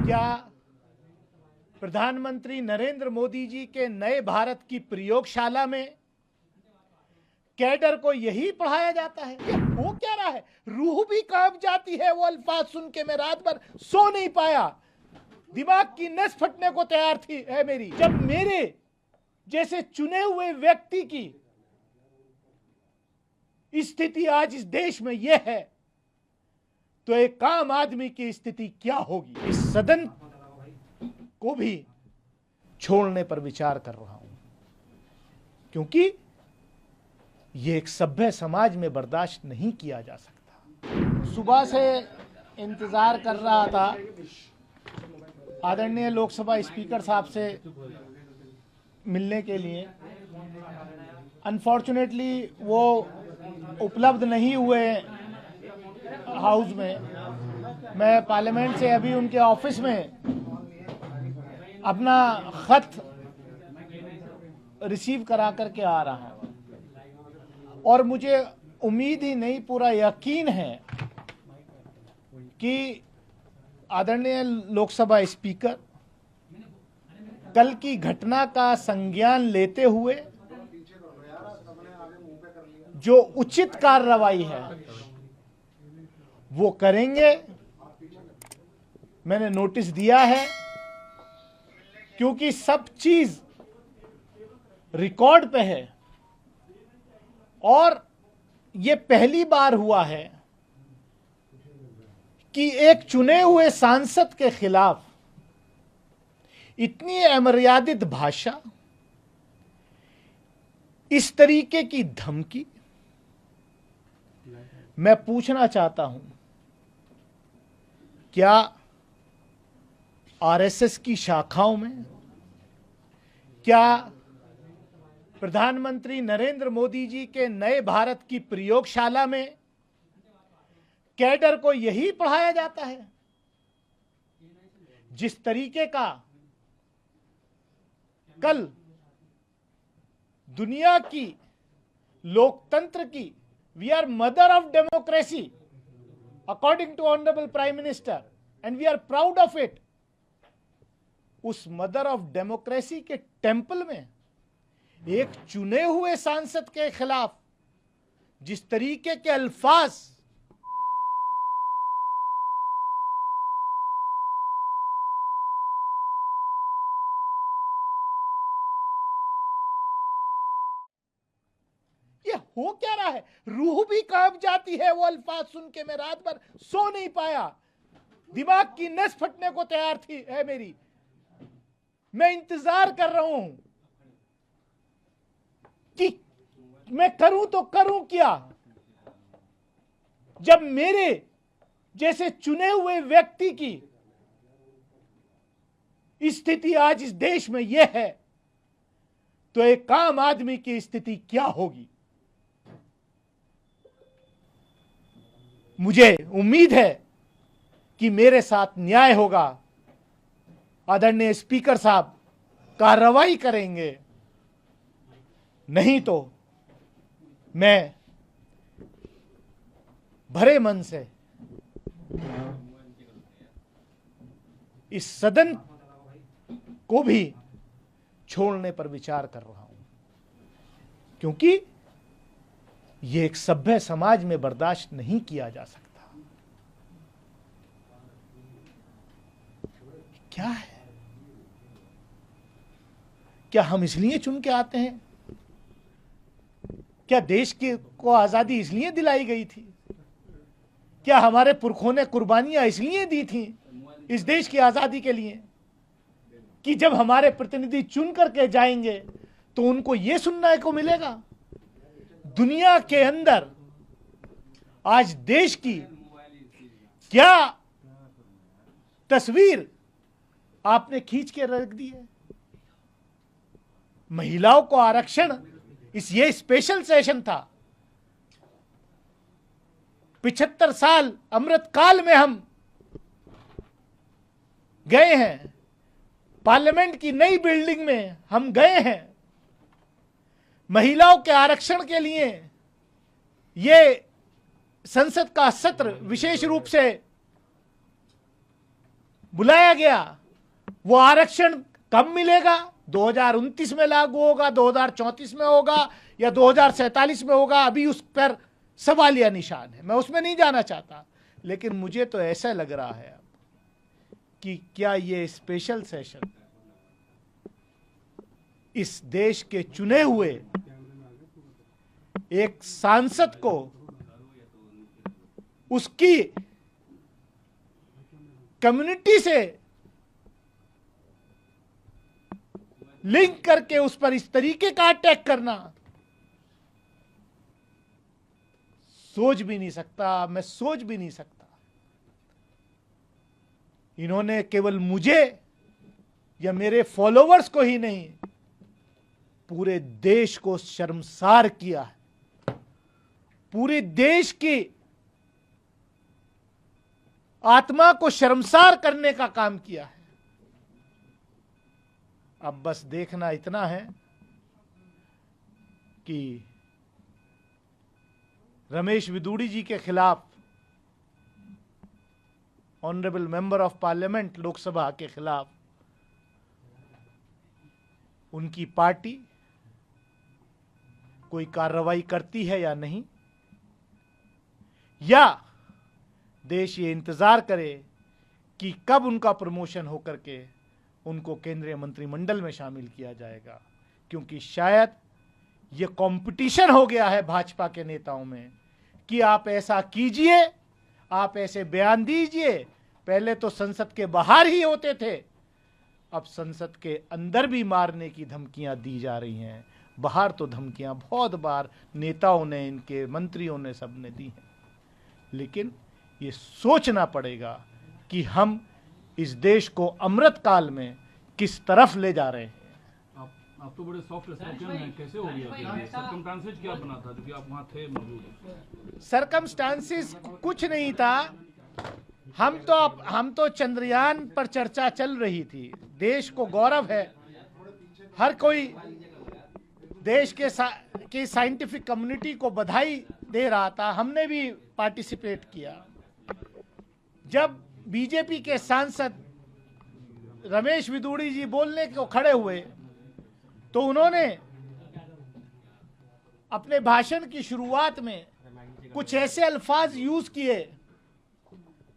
क्या प्रधानमंत्री नरेंद्र मोदी जी के नए भारत की प्रयोगशाला में कैडर को यही पढ़ाया जाता है? ये हो क्या रहा है? रूह भी कांप जाती है वो अल्फाज सुन के। मैं रात भर सो नहीं पाया, दिमाग की नस फटने को तैयार थी है मेरी, जब मेरे जैसे चुने हुए व्यक्ति की स्थिति आज इस देश में यह है, तो एक आम आदमी की स्थिति क्या होगी? इस सदन को भी छोड़ने पर विचार कर रहा हूं, क्योंकि यह एक सभ्य समाज में बर्दाश्त नहीं किया जा सकता। सुबह से इंतजार कर रहा था आदरणीय लोकसभा स्पीकर साहब से मिलने के लिए। अनफॉर्चुनेटली वो उपलब्ध नहीं हुए हाउस में। मैं पार्लियामेंट से अभी उनके ऑफिस में अपना खत रिसीव करा करके आ रहा हूं, और मुझे उम्मीद ही नहीं, पूरा यकीन है कि आदरणीय लोकसभा स्पीकर कल की घटना का संज्ञान लेते हुए जो उचित कार्रवाई है वो करेंगे। मैंने नोटिस दिया है, क्योंकि सब चीज रिकॉर्ड पे है, और ये पहली बार हुआ है कि एक चुने हुए सांसद के खिलाफ इतनी अमर्यादित भाषा, इस तरीके की धमकी। मैं पूछना चाहता हूं, क्या आरएसएस की शाखाओं में, क्या प्रधानमंत्री नरेंद्र मोदी जी के नए भारत की प्रयोगशाला में कैडर को यही पढ़ाया जाता है? जिस तरीके का कल दुनिया की लोकतंत्र की, we are mother of democracy according to honourable prime minister, and we are proud of it. उस मदर ऑफ डेमोक्रेसी के टेंपल में एक चुने हुए सांसद के खिलाफ जिस तरीके के अल्फाज ये हो क्या रहा है? रूह भी कांप जाती है वो अल्फाज सुन के। मैं रात भर सो नहीं पाया, दिमाग की नस फटने को तैयार थी है मेरी। मैं इंतजार कर रहा हूं कि मैं करूं तो करूं क्या, जब मेरे जैसे चुने हुए व्यक्ति की स्थिति आज इस देश में यह है, तो एक आम आदमी की स्थिति क्या होगी? मुझे उम्मीद है कि मेरे साथ न्याय होगा। आदरणीय स्पीकर साहब कार्रवाई करेंगे, नहीं तो मैं भरे मन से इस सदन को भी छोड़ने पर विचार कर रहा हूं, क्योंकि यह एक सभ्य समाज में बर्दाश्त नहीं किया जा सकता। क्या है? क्या हम इसलिए चुन के आते हैं? क्या देश को आजादी इसलिए दिलाई गई थी? क्या हमारे पुरखों ने कुर्बानियां इसलिए दी थी इस देश की आजादी के लिए कि जब हमारे प्रतिनिधि चुन करके जाएंगे तो उनको यह सुनने को मिलेगा? दुनिया के अंदर आज देश की क्या तस्वीर आपने खींच के रख दी है? महिलाओं को आरक्षण, ये स्पेशल सेशन था। 75 साल अमृत काल में हम गए हैं, पार्लियामेंट की नई बिल्डिंग में हम गए हैं। महिलाओं के आरक्षण के लिए ये संसद का सत्र विशेष रूप से बुलाया गया, वो आरक्षण कब मिलेगा? 2029 में लागू होगा, 2034 में होगा या 2047 में होगा? अभी उस पर सवालिया निशान है, मैं उसमें नहीं जाना चाहता। लेकिन मुझे तो ऐसा लग रहा है अब कि क्या ये स्पेशल सेशन इस देश के चुने हुए एक सांसद को उसकी कम्युनिटी से लिंक करके उस पर इस तरीके का अटैक करना, सोच भी नहीं सकता, मैं सोच भी नहीं सकता। इन्होंने केवल मुझे या मेरे फॉलोवर्स को ही नहीं, पूरे देश को शर्मसार किया है, पूरे देश की आत्मा को शर्मसार करने का काम किया है। अब बस देखना इतना है कि रमेश विदुड़ी जी के खिलाफ, honourable member of parliament Lok Sabha के खिलाफ, उनकी पार्टी कोई कार्रवाई करती है या नहीं, या देश ये इंतजार करे कि कब उनका प्रमोशन होकर के उनको केंद्रीय मंत्रिमंडल में शामिल किया जाएगा। क्योंकि शायद ये कंपटीशन हो गया है भाजपा के नेताओं में कि आप ऐसा कीजिए, आप ऐसे बयान दीजिए। पहले तो संसद के बाहर ही होते थे, अब संसद के अंदर भी मारने की धमकियां दी जा रही हैं। बाहर तो धमकियां बहुत बार नेताओं ने, इनके मंत्रियों ने, सबने दी हैं। लेकिन ये सोचना पड़ेगा कि हम इस देश को अमृत काल में किस तरफ ले जा रहे हैं। आप तो बड़े सॉफ्ट स्पोकन हैं, कैसे हो गया? सर्कमस्टांसेस क्या बना था क्योंकि आप वहां थे, मौजूद? सर्कमस्टांसेस कुछ नहीं था। हम तो चंद्रयान पर चर्चा चल रही थी। देश को गौरव है, हर कोई देश के साइंटिफिक कम्युनिटी को बधाई दे रहा था, हमने भी पार्टिसिपेट किया। जब बीजेपी के सांसद रमेश विदुड़ी जी बोलने को खड़े हुए तो उन्होंने अपने भाषण की शुरुआत में कुछ ऐसे अल्फाज यूज किए,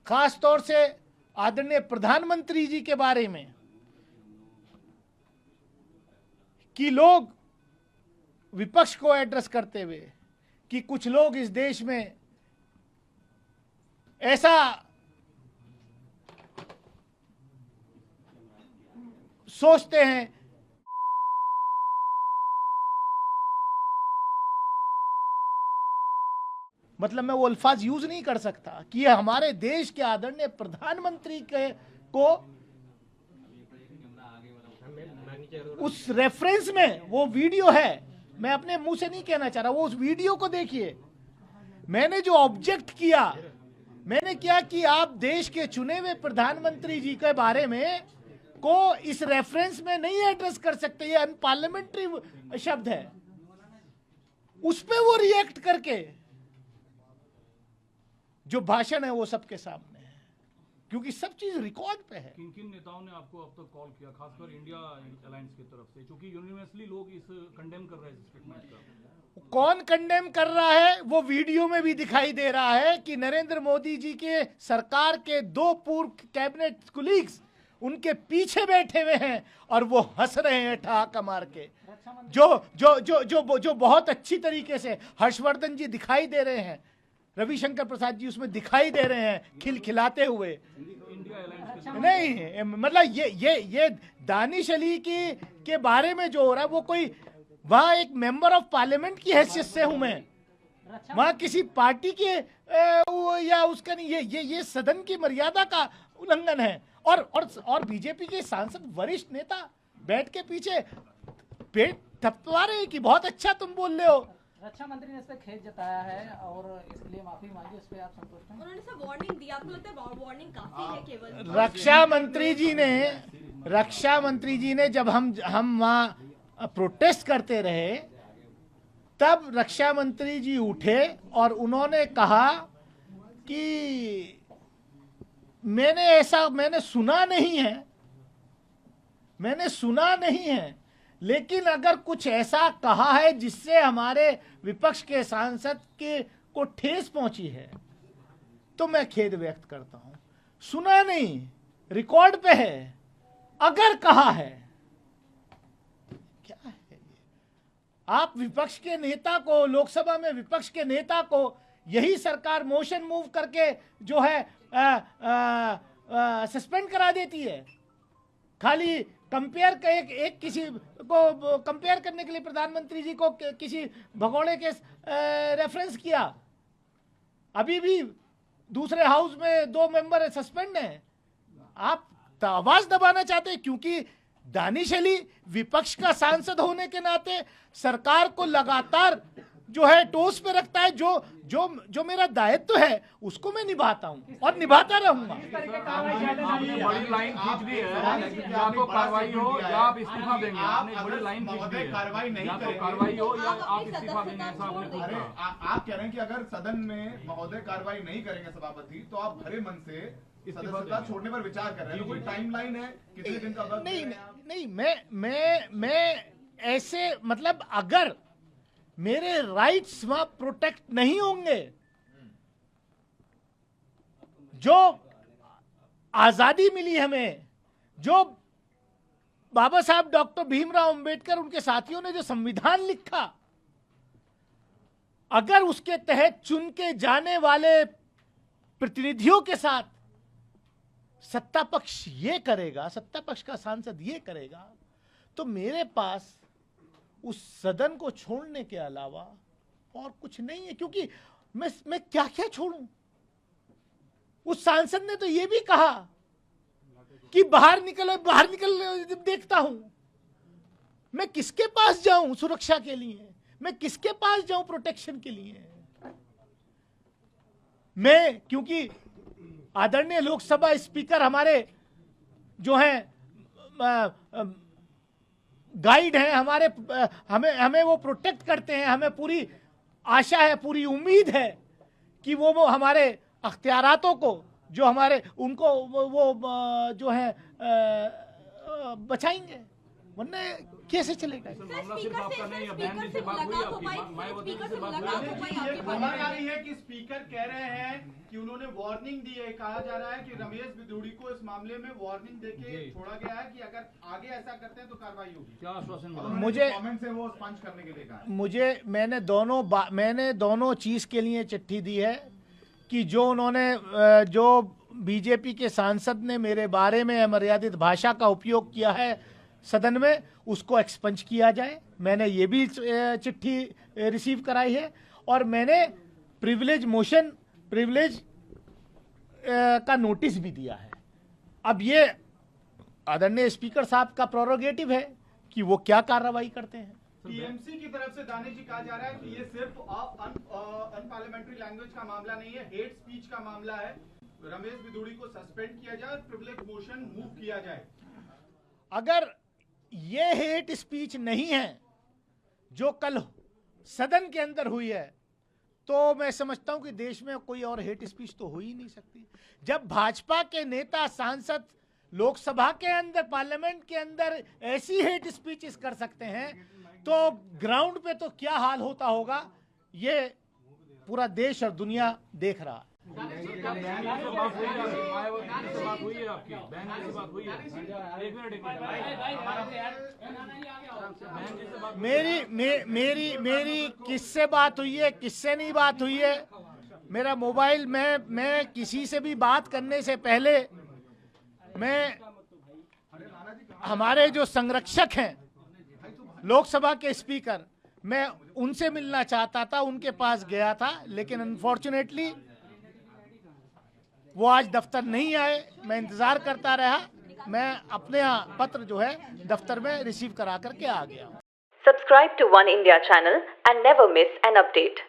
खास तौर से आदरणीय प्रधानमंत्री जी के बारे में, कि लोग विपक्ष को एड्रेस करते हुए कि कुछ लोग इस देश में ऐसा सोचते हैं, मतलब मैं वो अल्फाज यूज नहीं कर सकता कि ये हमारे देश के आदरणीय प्रधानमंत्री को उस रेफरेंस में वो वीडियो है, मैं अपने मुंह से नहीं कहना चाह रहा, वो उस वीडियो को देखिए। मैंने जो ऑब्जेक्ट किया, मैंने क्या कि आप देश के चुने हुए प्रधानमंत्री जी के बारे में को इस रेफरेंस में नहीं एड्रेस कर सकते, ये अनपार्लियामेंट्री शब्द है। उस पे वो रिएक्ट करके जो भाषण है वो सबके सामने है, क्योंकि सब चीज रिकॉर्ड पे है। किन किन नेताओं ने आपको अब तक कॉल किया, खासकर इंडिया अलायंस की तरफ से, क्योंकि यूनिवर्सली लोग इस कंडेम कर रहे हैं स्टेटमेंट का? कौन कंडेम कर रहा है वो वीडियो में भी दिखाई दे रहा है कि नरेंद्र मोदी जी के सरकार के 2 पूर्व कैबिनेट कुलीग्स उनके पीछे बैठे हुए हैं और वो हंस रहे हैं ठहाका मार के। जो बहुत अच्छी तरीके से हर्षवर्धन जी दिखाई दे रहे हैं, रविशंकर प्रसाद जी उसमें दिखाई दे रहे हैं खिलखिलाते हुए। नहीं मतलब ये दानिश अली के बारे में जो हो रहा है वो कोई, वहां एक मेंबर ऑफ पार्लियामेंट की हैसियत से हूं मैं, वहां किसी पार्टी के या उसका नहीं, ये सदन की मर्यादा का उल्लंघन है। और बीजेपी के सांसद वरिष्ठ नेता बैठ के पीछे पेट थपथपा रहे हैं कि बहुत अच्छा तुम बोल रहे हो। रक्षा मंत्री ने इस पे खेद जताया है और इसलिए माफी मांगी, उस पे आप संतुष्ट हैं? उन्होंने सब वार्निंग दी, आपको लगता है वार्निंग काफी है केवल? रक्षा मंत्री जी ने जब हम वहां प्रोटेस्ट करते रहे तब रक्षा मंत्री जी उठे और उन्होंने कहा कि मैंने सुना नहीं है, लेकिन अगर कुछ ऐसा कहा है जिससे हमारे विपक्ष के सांसद को ठेस पहुंची है तो मैं खेद व्यक्त करता हूं। सुना नहीं, रिकॉर्ड पे है, अगर कहा है, क्या है ये? आप विपक्ष के नेता को, लोकसभा में विपक्ष के नेता को यही सरकार मोशन मूव करके जो है सस्पेंड करा देती है। खाली कंपेयर का एक किसी को कंपेयर करने के लिए प्रधानमंत्री जी को किसी भगोड़े के रेफरेंस किया। अभी भी दूसरे हाउस में 2 मेंबर सस्पेंड हैं। आप आवाज दबाना चाहते हैं क्योंकि दानिश अली विपक्ष का सांसद होने के नाते सरकार को लगातार जो है टोस पे रखता है। जो मेरा दायित्व है उसको मैं निभाता हूं और निभाता रहूंगा। आपने बड़ी लाइन खींच दी है, या तो कार्रवाई हो या आप इस्तीफा देंगे। आपने बड़ी लाइन खींच दी है, या तो कार्रवाई हो या आप इस्तीफा देंगे, ऐसा आपने खुद कहा। आप कह रहे हैं कि अगर सदन में महोदय कार्रवाई नहीं करेंगे सभापति तो आप भरे मन से सदस्यता छोड़ने पर विचार कर रहे हैं। कोई टाइमलाइन है, कितने दिन का वक्त? नहीं, मैं ऐसे मतलब अगर मेरे राइट्स वहां प्रोटेक्ट नहीं होंगे, जो आजादी मिली हमें, जो बाबा साहब डॉक्टर भीमराव अंबेडकर उनके साथियों ने जो संविधान लिखा, अगर उसके तहत चुन के जाने वाले प्रतिनिधियों के साथ सत्ता पक्ष ये करेगा, सत्ता पक्ष का सांसद ये करेगा, तो मेरे पास उस सदन को छोड़ने के अलावा और कुछ नहीं है। क्योंकि मैं क्या क्या छोड़ूं? उस सांसद ने तो ये भी कहा कि बाहर निकल देखता हूं। मैं किसके पास जाऊं सुरक्षा के लिए? मैं किसके पास जाऊं प्रोटेक्शन के लिए? मैं क्योंकि आदरणीय लोकसभा स्पीकर हमारे जो हैं गाइड हैं, हमें वो प्रोटेक्ट करते हैं। हमें पूरी आशा है, पूरी उम्मीद है कि वो हमारे अख्तियारातों को जो हमारे उनको वो जो है बचाएंगे, वरना कैसे चलेगा? मामला सिर्फ आपका नहीं है, बहन जी से बात हुई आपकी, मायावती जी से बात हुई। खबर आ रही है कि स्पीकर कह रहे हैं कि उन्होंने वार्निंग दी है। कहा जा रहा है कि रमेश बिधूड़ी को इस मामले में वार्निंग देके छोड़ा गया है कि अगर आगे ऐसा करते हैं तो कार्रवाई होगी। क्या आश्वासन? मुझे कमेंट से वो स्पंज करने के लिए कहा। मैंने दोनों चीज के लिए चिट्ठी दी है कि जो बीजेपी के सांसद ने मेरे बारे में अमर्यादित भाषा का उपयोग किया है सदन में, उसको एक्सपंज किया जाए। मैंने ये भी चिट्ठी रिसीव कराई है और मैंने प्रिविलेज का नोटिस भी दिया है। अब ये आदरणीय स्पीकर साहब का प्रोरोगेटिव है कि वो क्या कार्रवाई करते हैं। टीएमसी की तरफ से दानिश जी कहा जा रहा है कि ये सिर्फ अनपार्लियामेंट्री लैंग्वेज का मामला नहीं है, हेट स्पीच का मामला है। रमेश बिधूड़ी को सस्पेंड किया जाए और प्रिविलेज मोशन मूव किया जाए। अगर ये हेट स्पीच नहीं है जो कल सदन के अंदर हुई है, तो मैं समझता हूं कि देश में कोई और हेट स्पीच तो हो ही नहीं सकती। जब भाजपा के नेता सांसद लोकसभा के अंदर, पार्लियामेंट के अंदर ऐसी हेट स्पीचेस कर सकते हैं, तो ग्राउंड पे तो क्या हाल होता होगा, ये पूरा देश और दुनिया देख रहा है। मेरी किससे बात हुई है, किससे नहीं बात हुई है? मेरा मोबाइल मैं किसी से भी बात करने से पहले मैं हमारे जो संरक्षक हैं लोकसभा के स्पीकर, मैं उनसे मिलना चाहता था, उनके पास गया था, लेकिन अनफॉर्चुनेटली वो आज दफ्तर नहीं आए। मैं इंतजार करता रहा। मैं अपने यहाँ पत्र जो है दफ्तर में रिसीव करा करके आ गया। Subscribe to One India channel and never miss an update.